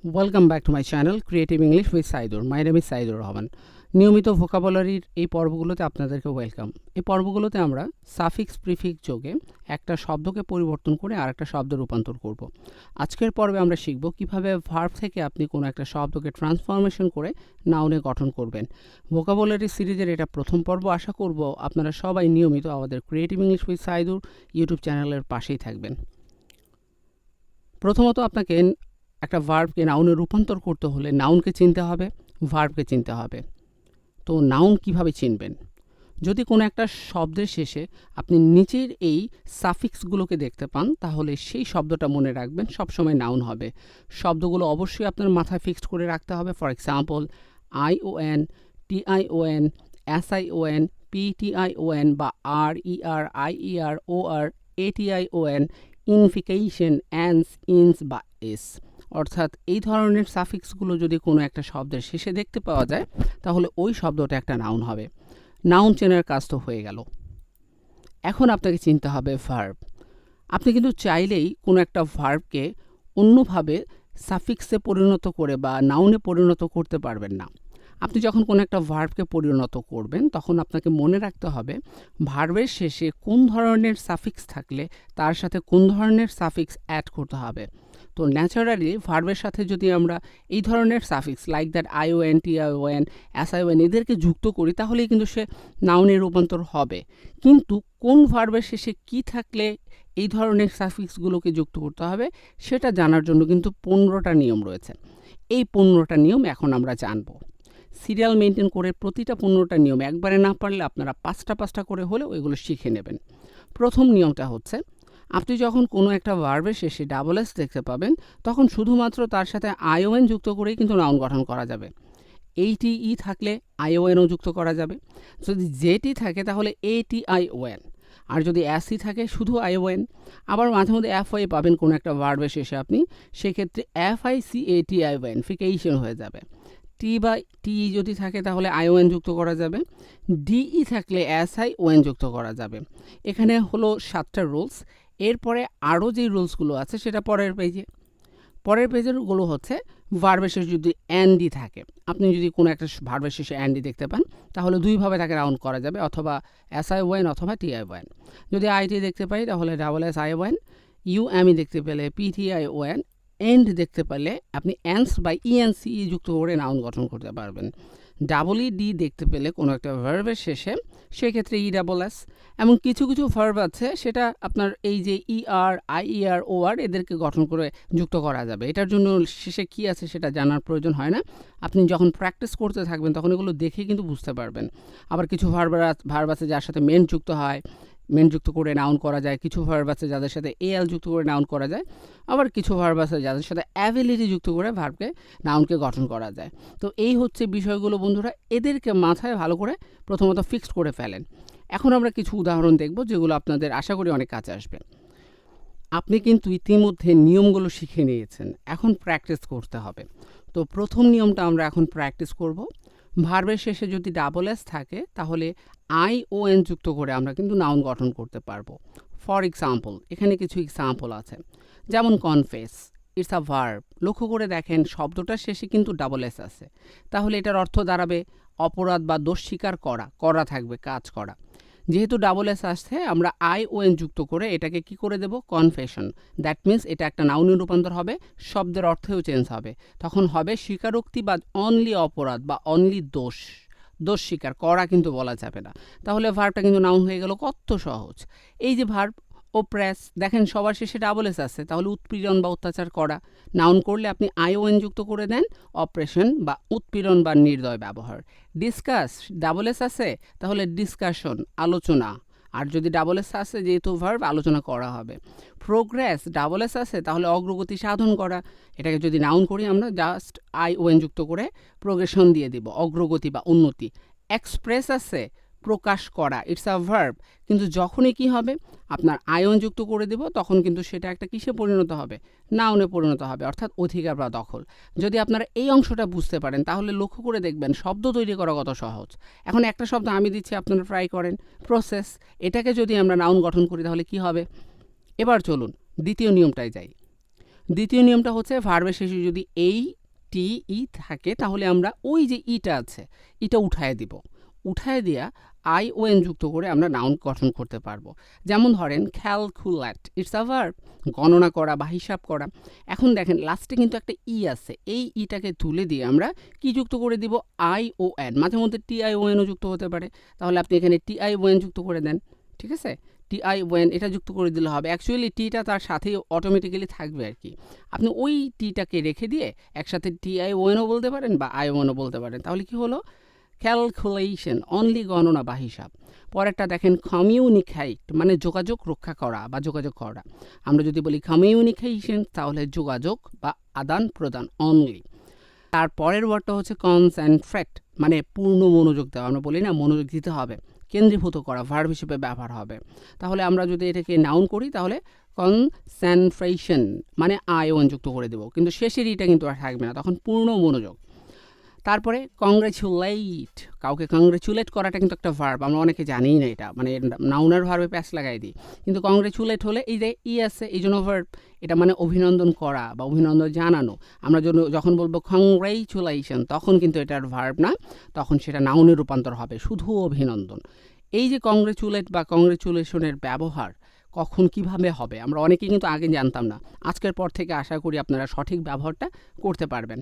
Welcome back to my channel Creative English with Shaeidur. My name is Shaeidur Rahman. নিয়মিত ভোকাবুলারির এই পর্বগুলোতে আপনাদেরকে welcome. এই পর্বগুলোতে আমরা সাফিক্স প্রিফিক্স যোগে একটা শব্দকে পরিবর্তন করে আরেকটা শব্দে রূপান্তর করব। আজকের পর্বে আমরা শিখব কিভাবে ভার্ব থেকে আপনি কোনো একটা শব্দকে ট্রান্সফরমেশন করে নাউনে গঠন করবেন। ভোকাবুলারি সিরিজের এটা প্রথম পর্ব। আশা করব আপনারা সবাই নিয়মিত আমাদের ক্রিয়েটিভ ইংলিশ উইথ শাইদুর ইউটিউব চ্যানেলের পাশেই থাকবেন। প্রথমত আপনাকে একটা ভার্বকে নাউনে রূপান্তর করতে হলে নাউনকে চিনতে হবে, ভার্বকে চিনতে হবে। তো নাউন কিভাবে চিনবেন? যদি কোনো একটা শব্দের শেষে আপনি নিচের এই সাফিক্সগুলোকে দেখতে পান, তাহলে সেই শব্দটা মনে রাখবেন, সবসময় নাউন হবে। শব্দগুলো অবশ্যই আপনার মাথায় ফিক্সড করে রাখতে হবে। For example, ION, TION, SION, PTION বা RER, IER, OR, ATION, infication, ance, ince বা s। অর্থাৎ এই ধরনের সাফিক্সগুলো যদি কোনো একটা শব্দের শেষে দেখতে পাওয়া যায়, তাহলে ওই শব্দটা একটা নাউন হবে। নাউন চেনার কাজ তো হয়ে গেল। এখন আপনাকে চিনতে হবে ভার্ব। আপনি কিন্তু চাইলেই কোনো একটা ভার্বকে অন্যভাবে সাফিক্সে পরিণত করে বা নাউনে পরিণত করতে পারবেন না। আপনি যখন কোনো একটা ভার্বকে পরিণত করবেন, তখন আপনাকে মনে রাখতে হবে ভার্বের শেষে কোন ধরনের সাফিক্স থাকলে তার সাথে কোন ধরনের সাফিক্স অ্যাড করতে হবে। তো ন্যাচারালি ভার্বের সাথে যদি আমরা এই ধরনের suffix like that ION, TION, SION এদেরকে যুক্ত করি, তাহলেই কিন্তু সে নাউনে রূপান্তর হবে। কিন্তু কোন ভার্বের শেষে কি থাকলে এই ধরনের সাফিক্সগুলোকে যুক্ত করতে হবে, সেটা জানার জন্য কিন্তু 15টা নিয়ম রয়েছে। এই 15টা নিয়ম এখন আমরা জানব। সিরিয়াল মেনটেন করে প্রতিটা 15টা নিয়ম একবারে না পারলে আপনারা 5টা করে হলেও এগুলো শিখে নেবেন। প্রথম নিয়মটা হচ্ছে, আপনি যখন কোনো একটা ভার্বের শেষে ডাবল এস দেখতে পাবেন, তখন শুধুমাত্র তার সাথে ION যুক্ত করেই কিন্তু নাউন গঠন করা যাবে। ATE থাকলে IONও যুক্ত করা যাবে। যদি জেটি থাকে তাহলে ATION, আর যদি SE থাকে শুধু ION। আবার মাঝে মধ্যে FI পাবেন কোনো একটা ভার্বের শেষে আপনি, সেক্ষেত্রে FICATION, ফিকেশন হয়ে যাবে। টি বা TE যদি থাকে তাহলে ION যুক্ত করা যাবে। DE থাকলে SION যুক্ত করা যাবে। এখানে হলো 7টা রুলস। এরপরে আরও যেই রুলসগুলো আছে সেটা পরের পেজেরগুলো হচ্ছে, ভার্বের শেষে যদি অ্যান্ডি থাকে, আপনি যদি কোনো একটা ভার্বের শেষে অ্যান্ডি দেখতে পান, তাহলে দুইভাবে তাকে রাউন্ড করা যাবে, অথবা SION অথবা TION। যদি IT দেখতে পাই তাহলে SSION, UME দেখতে পেলে PTION, এন্ড দেখতে পেলে আপনি অ্যান্স বা ENCE যুক্ত করে নাউন গঠন করতে পারবেন। ED দেখতে পেলে কোনো একটা ভার্বের শেষে, সেক্ষেত্রে ESS। এমন কিছু ভার্ব আছে সেটা আপনার এই যে ER, IER, OR এদেরকে গঠন করে যুক্ত করা যাবে। এটার জন্য শেষে কি আছে সেটা জানার প্রয়োজন হয় না। আপনি যখন প্র্যাকটিস করতে থাকবেন তখন এগুলো দেখে কিন্তু বুঝতে পারবেন। আবার কিছু ভার্ব আছে যার সাথে মেন যুক্ত হয়, মেন যুক্ত করে নাউন করা যায়। কিছু ভার্ব আছে যাদের সাথে AL যুক্ত করে নাউন করা যায়। আবার কিছু ভার্ব আছে যাদের সাথে অ্যাবিলিটি যুক্ত করে ভার্বকে নাউনকে গঠন করা যায়। তো এই হচ্ছে বিষয়গুলো বন্ধুরা, এদেরকে মাথায় ভালো করে প্রথমত ফিক্সড করে ফেলেন। এখন আমরা কিছু উদাহরণ দেখব যেগুলো আপনাদের আশা করি অনেক কাছে আসবে। আপনি কিন্তু ইতিমধ্যে নিয়মগুলো শিখে নিয়েছেন, এখন প্র্যাকটিস করতে হবে। তো প্রথম নিয়মটা আমরা এখন প্র্যাকটিস করব। ভার্বের শেষে যদি ডাবল এস থাকে তাহলে ION যুক্ত করে আমরা কিন্তু নাউন গঠন করতে পারবো। ফর এক্সাম্পল, এখানে কিছু এক্সাম্পল আছে, যেমন কনফেস, ইটস আ ভার্ব। লক্ষ্য করে দেখেন শব্দটার শেষে কিন্তু ডাবল এস আছে, তাহলে এটার অর্থ দাঁড়াবে অপরাধ বা দোষ স্বীকার করা থাকবে, কাজ করা। যেহেতু ডাবল এস আসছে, আমরা ION যুক্ত করে এটাকে কি করে দেব, কনফেশন। দ্যাট মিন্স এটা একটা নাউনে রূপান্তর হবে, শব্দের অর্থেও চেঞ্জ হবে। তখন হবে স্বীকারোক্তি বা অনলি অপরাধ বা অনলি দোষ স্বীকার করা কিন্তু বলা যাবে না। তাহলে ভার্বটা কিন্তু নাউন হয়ে গেল। কত সহজ! এই যে ভার্ব ওপ্রেস, দেখেন সবার শেষে ডাবল এস আছে, তাহলে উৎপীড়ন বা অত্যাচার করা। নাউন করলে আপনি ION যুক্ত করে দেন, অপারেশন বা উৎপীড়ন বা নির্দয় ব্যবহার। ডিসকাস, ডাবল এস আছে, তাহলে ডিসকাশন, আলোচনা। আর যদি ডাবল এস আছে, যেহেতু ভার্ব, আলোচনা করা হবে। প্রোগ্রেস, ডাবল এস আছে, তাহলে অগ্রগতি সাধন করা। এটাকে যদি নাউন করি আমরা জাস্ট ION যুক্ত করে প্রোগ্রেশন দিয়ে দিব, অগ্রগতি বা উন্নতি। এক্সপ্রেস আছে, প্রকাশ করা, ইটস আ ভার্ব। কিন্তু যখনই কি হবে, আপনার ION যুক্ত করে দেব, তখন কিন্তু সেটা একটা কিসে পরিণত হবে, নাউনে পরিণত হবে, অর্থাৎ অধিকার বা দখল। যদি আপনারা এই অংশটা বুঝতে পারেন, তাহলে লক্ষ্য করে দেখবেন শব্দ তৈরি করা কত সহজ। এখন একটা শব্দ আমি দিচ্ছি, আপনারা ট্রাই করেন। প্রসেস, এটাকে যদি আমরা নাউন গঠন করি তাহলে কি হবে। এবার চলুন দ্বিতীয় নিয়মটায় যাই। দ্বিতীয় নিয়মটা হচ্ছে ভার্বের শেষে যদি এই টি ই থাকে তাহলে আমরা ওই যে ইটা আছে এটা উঠায় দিব, উঠায় দিয়া আই ও এন যুক্ত করে আমরা নাউন গঠন করতে পারবো। যেমন ধরেন ক্যালকুলেট, ইটস আ ভার্ব, গণনা করা বা হিসাব করা। এখন দেখেন লাস্টে কিন্তু একটা ই আছে, এই ইটাকে তুলে দিয়ে আমরা কি যুক্ত করে দিব, আই ও এন। মাঝে মধ্যে টি আই ও এনও যুক্ত হতে পারে, তাহলে আপনি এখানে টি আই ও এন যুক্ত করে দেন, ঠিক আছে? টি আই ও এন এটা যুক্ত করে দিলে হবে। অ্যাকচুয়ালি টিটা তার সাথেই অটোমেটিক্যালি থাকবে আর কি। আপনি ওই টিটাকে রেখে দিয়ে একসাথে টি আই ও এনও বলতে পারেন বা আই ও এনও বলতে পারেন, তাহলে কি হলো, ক্যালকুলেশন, অনলি গণনা বা হিসাব। পরেরটা দেখেন কমিউনিকেট, মানে যোগাযোগ রক্ষা করা বা যোগাযোগ করা। আমরা যদি বলি কমিউনিকেশন তাহলে যোগাযোগ বা আদান প্রদান অনলি। তার পরের ওয়ার্ডটা হচ্ছে কনসেন্ট্রেট, মানে পূর্ণ মনোযোগ দেওয়া। আমরা বলি না মনোযোগ দিতে হবে, কেন্দ্রীভূত করা ভার্ব হিসেবে ব্যবহার হবে। তাহলে আমরা যদি এটাকে নাউন করি তাহলে কনসেন্ট্রেশন, মানে আই ওন যুক্ত করে দেবো, কিন্তু শেষের ইটা কিন্তু আর থাকবে না, তখন পূর্ণ মনোযোগ। তারপরে কংগ্রেচুলেট, কাউকে কংগ্রেচুলেট করাটা কিন্তু একটা ভার্ব, আমরা অনেকে জানিই না এটা, মানে নাউনার ভার্বে প্যাচ লাগাই দিই, কিন্তু কংগ্রেচুলেট হলে এই যে ই আছে এই জন্য ভার্ব, এটা মানে অভিনন্দন করা বা অভিনন্দন জানানো। আমরা যখন বলবো কংগ্রেচুলেশন তখন কিন্তু এটার ভার্ব না, তখন সেটা নাউনে রূপান্তর হবে, শুধু অভিনন্দন। এই যে কংগ্রেচুলেট বা কংগ্রেচুলেশনের ব্যবহার কখন কিভাবে হবে আমরা অনেকেই কিন্তু আগে জানতাম না, আজকের পর থেকে আশা করি আপনারা সঠিক ব্যবহারটা করতে পারবেন।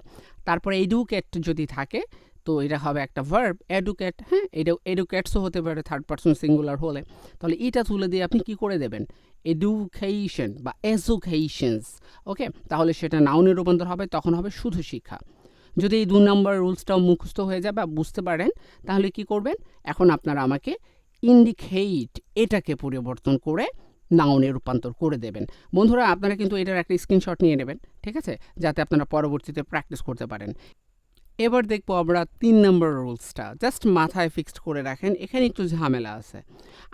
তারপরে এডুকেট যদি থাকে তো এটা হবে একটা ভার্ব, এডুকেট, হ্যাঁ, এটা এডুকেটসও হতে পারে থার্ড পারসন সিঙ্গুলার হলে। তাহলে এটা তুলে দিয়ে আপনি কি করে দেবেন, এডুকেশন বা এজুকেশনস, ওকে, তাহলে সেটা নাউনে রূপান্তর হবে, তখন হবে শুধু শিক্ষা। যদি এই 2 নম্বর রুলসটাও মুখস্থ হয়ে যায় বা বুঝতে পারেন তাহলে কি করবেন, এখন আপনারা আমাকে ইন্ডিকেট এটাকে পরিবর্তন করে নাউনে রূপান্তর করে দেবেন। বন্ধুরা আপনারা কিন্তু এটার একটা স্ক্রিনশট নিয়ে নেবেন, ঠিক আছে, যাতে আপনারা পরবর্তীতে প্র্যাকটিস করতে পারেন। এবার দেখবো আমরা 3 নম্বর রুলসটা, জাস্ট মাথায় ফিক্সড করে রাখেন, এখানে একটু ঝামেলা আছে।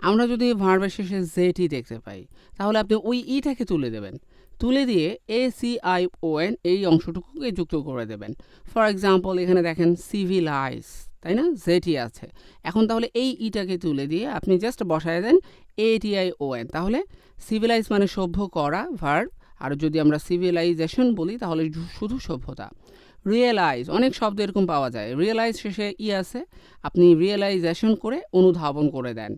আমরা যদি ভার্বের শেষে জেটি দেখতে পাই তাহলে আপনি ওই ইটাকে তুলে দেবেন, তুলে দিয়ে ACION এই অংশটুকুকে যুক্ত করে দেবেন। ফর এক্সাম্পল এখানে দেখেন সিভিলাইজ, তাই না, জেটি আছে। এখন তাহলে এই ইটাকে তুলে দিয়ে আপনি জাস্ট বসায় দেন ATION, তাহলে সিভিলাইজ মানে সভ্য করা ভার্ব, আর যদি আমরা সিভিলাইজেশন বলি তাহলে শুধু সভ্যতা। রিয়েলাইজ, অনেক শব্দ এরকম পাওয়া যায়, রিয়েলাইজ শেষে ই আছে, আপনি রিয়েলাইজেশন করে অনুধাবন করে দেন।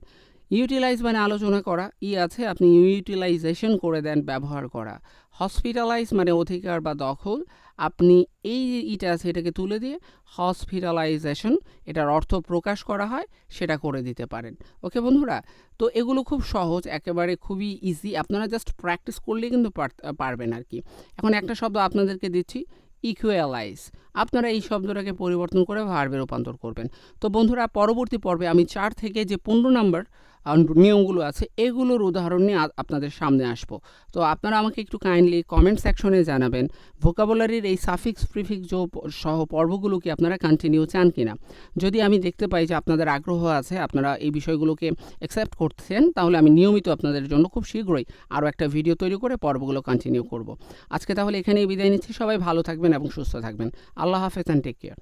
ইউটিলাইজ মানে আলোচনা করা, ই আছে, আপনি ইউটিলাইজেশন করে দেন ব্যবহার করা। হসপিটালাইজ মানে অধিকার বা দখল, আপনি এই যে ইটা আছে এটাকে তুলে দিয়ে হসপিটালাইজেশন, এটার অর্থ প্রকাশ করা হয় সেটা করে দিতে পারেন। ওকে বন্ধুরা, তো এগুলো খুব সহজ, একেবারে খুবই ইজি, আপনারা জাস্ট প্র্যাকটিস করলেই কিন্তু পারবেন আর কি। এখন একটা শব্দ আপনাদেরকে দিচ্ছি, ইকুয়ালাইজ, আপনারা এই শব্দটাকে পরিবর্তন করে ভার্বে রূপান্তর করবেন। তো বন্ধুরা পরবর্তী পর্বে আমি 4 থেকে যে 15 নম্বর নিয়মগুলো আছে এগুলোর উদাহরণ নিয়ে আপনাদের সামনে আসবো। তো আপনারা আমাকে একটু কাইন্ডলি কমেন্ট সেকশনে জানাবেন ভোকাবুলারির এই সাফিক্স প্রিফিক্স সহ পর্বগুলো কি আপনারা কন্টিনিউ চান কিনা। যদি আমি দেখতে পাই যে আপনাদের আগ্রহ আছে, আপনারা এই বিষয়গুলোকে অ্যাকসেপ্ট করছেন, তাহলে আমি নিয়মিত আপনাদের জন্য খুব শীঘ্রই আরও একটা ভিডিও তৈরি করে পর্বগুলো কন্টিনিউ করব। আজকে তাহলে এখানেই বিদায় নিচ্ছি, সবাই ভালো থাকবেন এবং সুস্থ থাকবেন। আল্লাহ হাফেজ অ্যান্ড টেক কেয়ার।